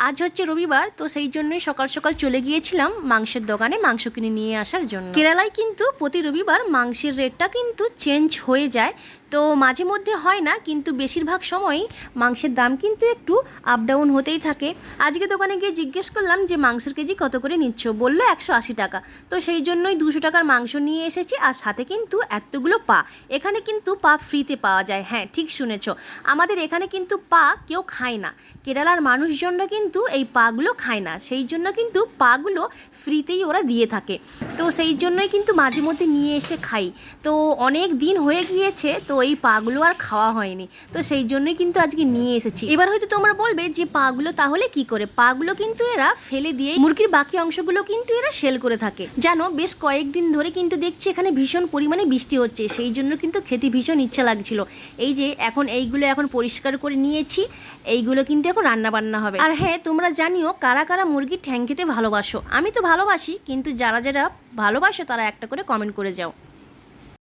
আজ হচ্ছে রবিবার, তো সেই জন্যই সকাল সকাল চলে গিয়েছিলাম মাংসের দোকানে মাংস কিনে নিয়ে আসার জন্য। কেরালায় কিন্তু প্রতি রবিবার মাংসের রেটটা কিন্তু চেঞ্জ হয়ে যায়, তো মাঝে মধ্যে হয় না, কিন্তু বেশিরভাগ সময়ই মাংসের দাম কিন্তু একটু আপ ডাউন হতেই থাকে। আজকে দোকানে গিয়ে জিজ্ঞেস করলাম যে মাংসের কেজি কত করে নিচ্ছ, বললো 180 টাকা। তো সেই জন্যই 200 টাকার মাংস নিয়ে এসেছি, আর সাথে কিন্তু এতগুলো পা। এখানে কিন্তু পা ফ্রিতে পাওয়া যায়, হ্যাঁ ঠিক শুনেছ, আমাদের এখানে কিন্তু পা কেউ খায় না, কেরালার মানুষজনরা কিন্তু এই পাগুলো খায় না, সেই জন্য কিন্তু পাগুলো ফ্রিতেই ওরা দিয়ে থাকে। তো সেই জন্যই কিন্তু মাঝে মধ্যে নিয়ে এসে খাই। তো অনেক দিন হয়ে গিয়েছে, তো এই পাগুলো আর খাওয়া হয়নি, তো সেই জন্যই কিন্তু আজকে নিয়ে এসেছি। এবার হয়তো তোমরা বলবে যে পাগুলো তাহলে কি করে, পাগুলো কিন্তু এরা ফেলে দিয়ে মুরগির বাকি অংশগুলো কিন্তু এরা সেল করে থাকে। জানো, বেশ কয়েকদিন ধরে কিন্তু দেখছি এখানে ভীষণ পরিমাণে বৃষ্টি হচ্ছে, সেই জন্য কিন্তু খেতে ভীষণ ইচ্ছা লাগছিল। এই যে এইগুলো এখন পরিষ্কার করে নিয়েছি, এইগুলো কিন্তু এখন রান্না বান্না হবে। আর হ্যাঁ, তোমরা জানিও কারা কারা মুরগির ঠ্যাং খেতে ভালোবাসো। আমি তো ভালোবাসি, কিন্তু যারা যারা ভালোবাসো তারা একটা করে কমেন্ট করে যাও।